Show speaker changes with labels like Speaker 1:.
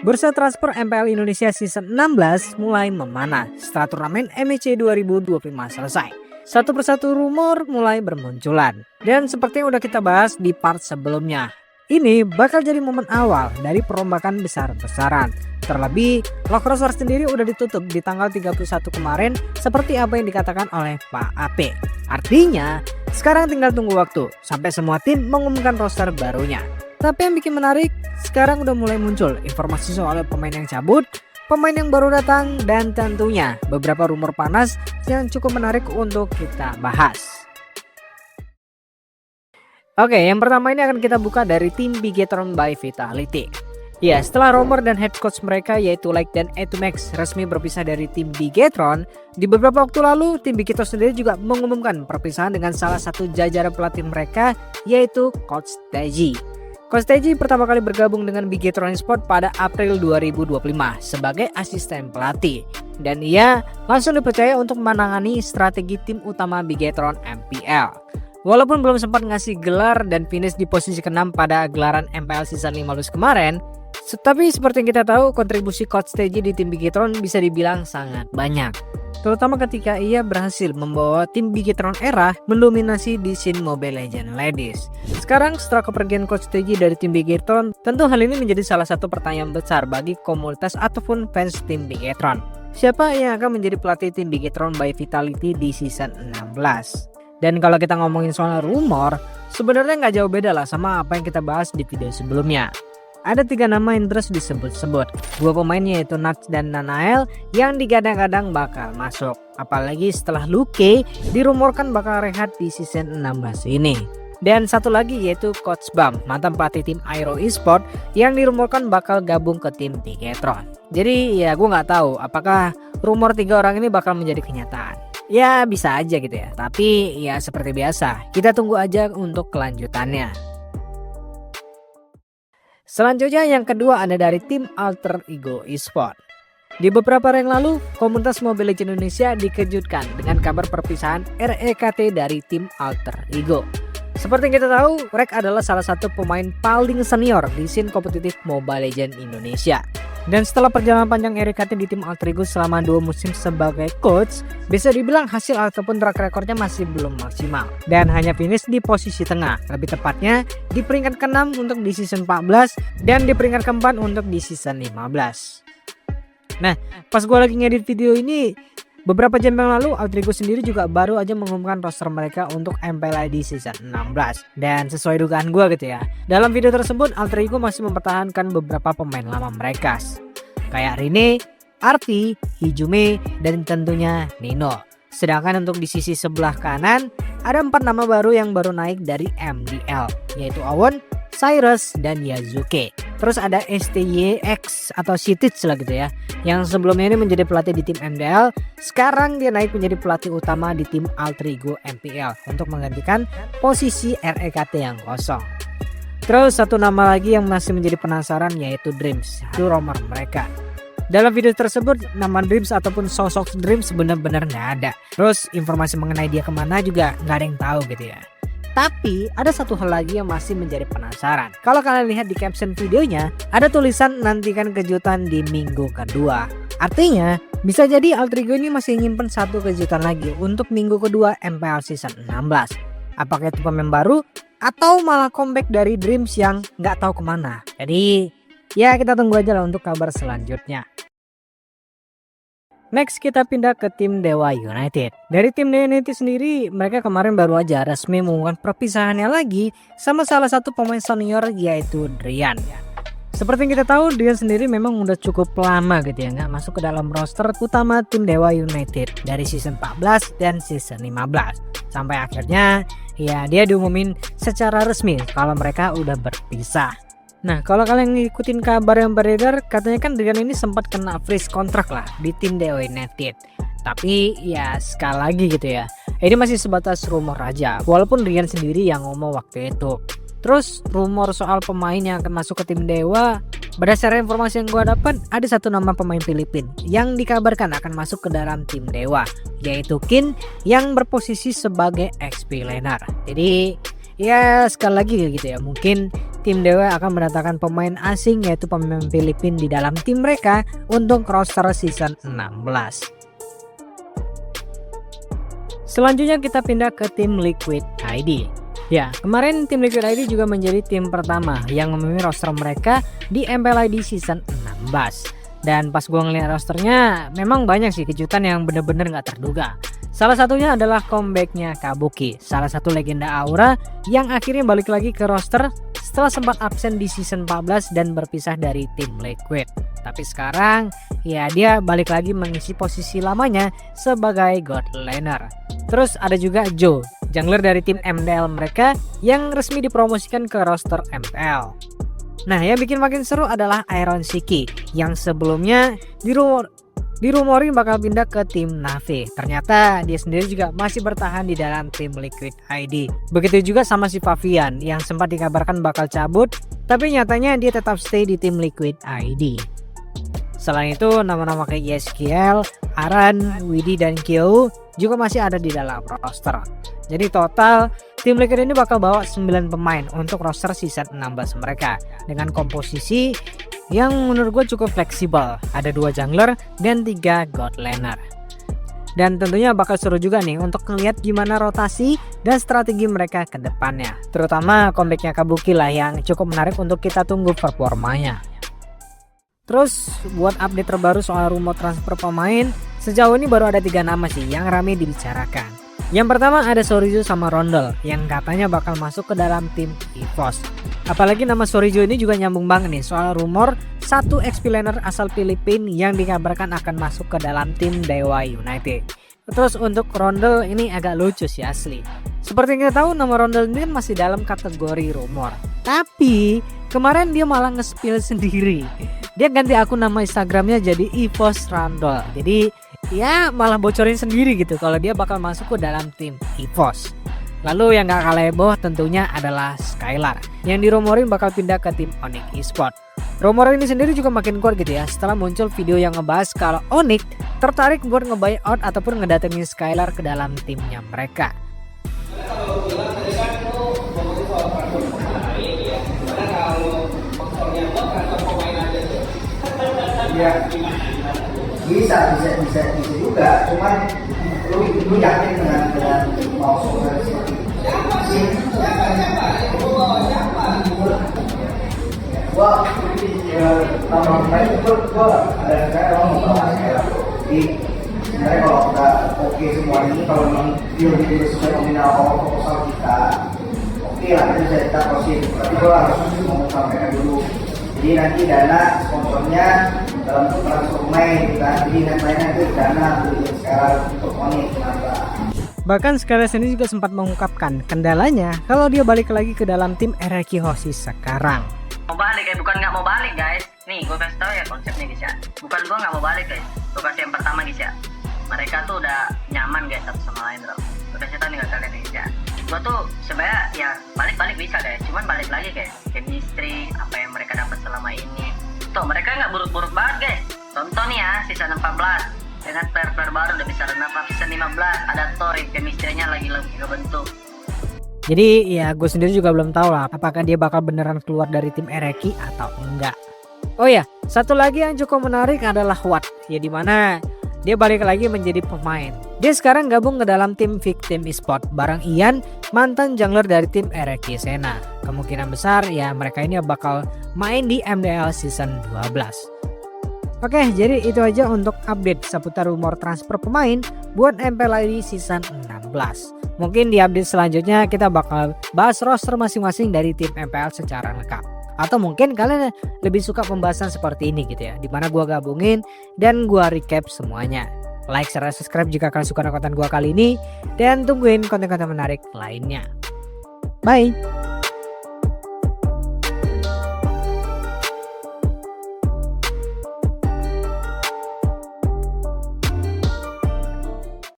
Speaker 1: Bursa transfer MPL Indonesia season 16 mulai memanas setelah turnamen MEC 2025 selesai. Satu persatu rumor mulai bermunculan. Dan seperti yang udah kita bahas di part sebelumnya, ini bakal jadi momen awal dari perombakan besar-besaran. Terlebih, lock roster sendiri udah ditutup di tanggal 31 kemarin seperti apa yang dikatakan oleh Pak AP. Artinya, sekarang tinggal tunggu waktu sampai semua tim mengumumkan roster barunya. Tapi yang bikin menarik, sekarang udah mulai muncul informasi soal pemain yang cabut, pemain yang baru datang, dan tentunya beberapa rumor panas yang cukup menarik untuk kita bahas. Oke, yang pertama ini akan kita buka dari tim Bigetron by Vitality. Ya, setelah rumor dan head coach mereka yaitu Like dan Etumax resmi berpisah dari tim Bigetron, di beberapa waktu lalu tim Bigetron sendiri juga mengumumkan perpisahan dengan salah satu jajaran pelatih mereka yaitu Coach Teji. Coach Teji pertama kali bergabung dengan Bigetron Esports pada April 2025 sebagai asisten pelatih. Dan ia langsung dipercaya untuk menangani strategi tim utama Bigetron MPL. Walaupun belum sempat ngasih gelar dan finish di posisi ke-6 pada gelaran MPL season 15 kemarin, tapi seperti yang kita tahu kontribusi Coach Teji di tim Bigetron bisa dibilang sangat banyak. Terutama ketika ia berhasil membawa tim Bigetron era mendominasi di scene Mobile Legends Ladies. Sekarang setelah kepergian Coach Teji dari tim Bigetron, tentu hal ini menjadi salah satu pertanyaan besar bagi komunitas ataupun fans tim Bigetron. Siapa yang akan menjadi pelatih tim Bigetron by Vitality di season 16? Dan kalau kita ngomongin soal rumor, sebenarnya nggak jauh beda lah sama apa yang kita bahas di video sebelumnya. Ada 3 nama yang terus disebut-sebut. 2 pemain yaitu Nats dan Nanael yang digadang-gadang bakal masuk. Apalagi setelah Luke dirumorkan bakal rehat di season 16 ini. Dan satu lagi yaitu Coach Bam, mantan pelatih tim Aero Esports yang dirumorkan bakal gabung ke tim Bigetron. Jadi ya gue nggak tahu apakah rumor 3 orang ini bakal menjadi kenyataan. Ya bisa aja gitu ya. Tapi ya seperti biasa, kita tunggu aja untuk kelanjutannya. Selanjutnya yang kedua ada dari tim Alter Ego Esports. Di beberapa hari yang lalu, komunitas Mobile Legends Indonesia dikejutkan dengan kabar perpisahan REKT dari tim Alter Ego. Seperti yang kita tahu, Rek adalah salah satu pemain paling senior di scene kompetitif Mobile Legends Indonesia. Dan setelah perjalanan panjang REKT di tim Alter Ego selama 2 musim sebagai coach, bisa dibilang hasil ataupun track recordnya masih belum maksimal. Dan hanya finish di posisi tengah, lebih tepatnya di peringkat ke-6 untuk di season 14 dan di peringkat ke-4 untuk di season 15. Nah, pas gue lagi ngedit video ini, beberapa jam yang lalu Alter Ego sendiri juga baru aja mengumumkan roster mereka untuk MPL di season 16. Dan sesuai dugaan gue gitu ya, dalam video tersebut Alter Ego masih mempertahankan beberapa pemain lama mereka, kayak Rene, Arti, Hijume, dan tentunya Nino. Sedangkan untuk di sisi sebelah kanan ada 4 nama baru yang baru naik dari MDL, yaitu Awon, Cyrus, dan Yazuke. Terus ada STYX atau Citich lah gitu ya, yang sebelumnya ini menjadi pelatih di tim MDL, sekarang dia naik menjadi pelatih utama di tim Alter Ego MPL untuk menggantikan posisi REKT yang kosong. Terus satu nama lagi yang masih menjadi penasaran yaitu Dreams, itu rumor mereka. Dalam video tersebut nama Dreams ataupun sosok Dreams benar-benar nggak ada. Terus informasi mengenai dia kemana juga nggak ada yang tahu gitu ya. Tapi ada satu hal lagi yang masih menjadi penasaran. Kalau kalian lihat di caption videonya, ada tulisan nantikan kejutan di minggu kedua. Artinya bisa jadi Alter Ego ini masih nyimpen satu kejutan lagi untuk minggu kedua MPL season 16. Apakah itu pemain baru atau malah comeback dari Dreams yang nggak tahu kemana. Jadi ya kita tunggu aja lah untuk kabar selanjutnya. Next kita pindah ke tim Dewa United. Dari tim Dewa United sendiri, mereka kemarin baru aja resmi mengumumkan perpisahannya lagi sama salah satu pemain senior yaitu Drian. Seperti yang kita tahu, Drian sendiri memang udah cukup lama gitu ya nggak masuk ke dalam roster utama tim Dewa United dari season 14 dan season 15. Sampai akhirnya ya dia diumumin secara resmi kalau mereka udah berpisah. Nah, kalau kalian ngikutin kabar yang beredar, katanya kan Drian ini sempat kena freeze kontrak lah di tim Dewa United. Tapi ya sekali lagi gitu ya, ini masih sebatas rumor aja. Walaupun Drian sendiri yang ngomong waktu itu. Terus rumor soal pemain yang akan masuk ke tim Dewa, berdasarkan informasi yang gue dapat, ada satu nama pemain Filipina yang dikabarkan akan masuk ke dalam tim Dewa, yaitu Kin yang berposisi sebagai XP laner. Jadi ya sekali lagi gitu ya, mungkin tim Dewa akan mendatangkan pemain asing yaitu pemain Filipina di dalam tim mereka untuk roster season 16. Selanjutnya kita pindah ke tim Liquid ID. Ya, kemarin tim Liquid ID juga menjadi tim pertama yang memimpin roster mereka di MPL ID season 16. Dan pas gue ngeliat rosternya memang banyak sih kejutan yang bener-bener gak terduga. Salah satunya adalah comebacknya Kabuki, salah satu legenda Aura yang akhirnya balik lagi ke roster setelah sempat absen di season 14 dan berpisah dari tim Liquid. Tapi sekarang ya dia balik lagi mengisi posisi lamanya sebagai God Laner. Terus ada juga Joe, jungler dari tim MDL mereka yang resmi dipromosikan ke roster MPL. Nah, yang bikin makin seru adalah Iron Shiki yang sebelumnya dirumorin bakal pindah ke tim Na'Vi. Ternyata dia sendiri juga masih bertahan di dalam tim Liquid ID. Begitu juga sama si Favian yang sempat dikabarkan bakal cabut, tapi nyatanya dia tetap stay di tim Liquid ID. Selain itu, nama-nama kayak Yeskiel, Aran, Widi, dan Kyo juga masih ada di dalam roster. Jadi total tim Liquid ini bakal bawa 9 pemain untuk roster season 16 mereka dengan komposisi yang menurut gue cukup fleksibel. Ada 2 jungler dan 3 God Laner. Dan tentunya bakal seru juga nih untuk ngeliat gimana rotasi dan strategi mereka ke depannya. Terutama comebacknya Kabuki lah yang cukup menarik untuk kita tunggu performanya. Terus buat update terbaru soal rumor transfer pemain, sejauh ini baru ada 3 nama sih yang ramai dibicarakan. Yang pertama ada Sorijo sama Rondel yang katanya bakal masuk ke dalam tim EVOS. Apalagi nama Sorijo ini juga nyambung banget nih soal rumor satu XP laner asal Filipina yang dikabarkan akan masuk ke dalam tim Dewa United. Terus untuk Rondel ini agak lucu sih asli. Seperti yang kita tahu nama Rondel ini masih dalam kategori rumor. Tapi kemarin dia malah nge-spill sendiri. Dia ganti akun nama Instagramnya jadi EVOS Rondel. Jadi ya malah bocorin sendiri gitu kalau dia bakal masuk ke dalam tim EVOS. Lalu yang gak kalah heboh tentunya adalah Skylar yang dirumorin bakal pindah ke tim Onyx Esports. Rumor ini sendiri juga makin kuat gitu ya setelah muncul video yang ngebahas kalau Onyx tertarik buat nge-buyout ataupun ngedatengin Skylar ke dalam timnya mereka.
Speaker 2: Ya, bisa juga, cuman lu yakin dengan mau seperti gua tambah main itu gua ada kayak orang mau bahas kayak jadi sebenarnya kalau udah oke semua ini kalau memang deal gitu sesuai nominal proposal kita oke lah itu bisa kita proceed, tapi gua harus ngomong sama mereka dulu. Jadi nanti dana sponsornya dalam transfer pemain kita, jadi lainnya itu dana beli sekarang untuk Onyx kenapa.
Speaker 1: Bahkan Skylar sendiri juga sempat mengungkapkan kendalanya kalau dia balik lagi ke dalam tim RRQ Hosis sekarang.
Speaker 3: Mau balik bukan nggak mau balik guys. Nih gue kasih tau ya konsepnya guys ya. Bukan gue nggak mau balik guys. Gue kasih yang pertama guys ya. Mereka tuh udah nyaman guys satu sama lain bro. Gue kasih tau nih ke kalian guys ya. Gue tuh sebenarnya ya balik bisa guys. Cuman balik lagi guys. Chemistry apa yang mereka dapat selama ini. Tuh mereka nggak buruk-buruk banget guys. Contoh nih ya season 14 dengan player-player baru udah bisa runner up season 15 ada Tori chemistry-nya lagi kebentuk.
Speaker 1: Jadi ya gue sendiri juga belum tahu lah apakah dia bakal beneran keluar dari tim Ereki atau enggak. Oh ya, satu lagi yang cukup menarik adalah Watt. Ya dimana dia balik lagi menjadi pemain. Dia sekarang gabung ke dalam tim Victim Esports bareng Ian, mantan jungler dari tim Ereki Sena. Kemungkinan besar ya mereka ini bakal main di MDL season 12. Oke, jadi itu aja untuk update seputar rumor transfer pemain buat MPL ID season 16. Mungkin di update selanjutnya kita bakal bahas roster masing-masing dari tim MPL secara lengkap. Atau mungkin kalian lebih suka pembahasan seperti ini gitu ya, dimana gua gabungin dan gua recap semuanya. Like, share, subscribe jika kalian suka konten gua kali ini, dan tungguin konten-konten menarik lainnya. Bye!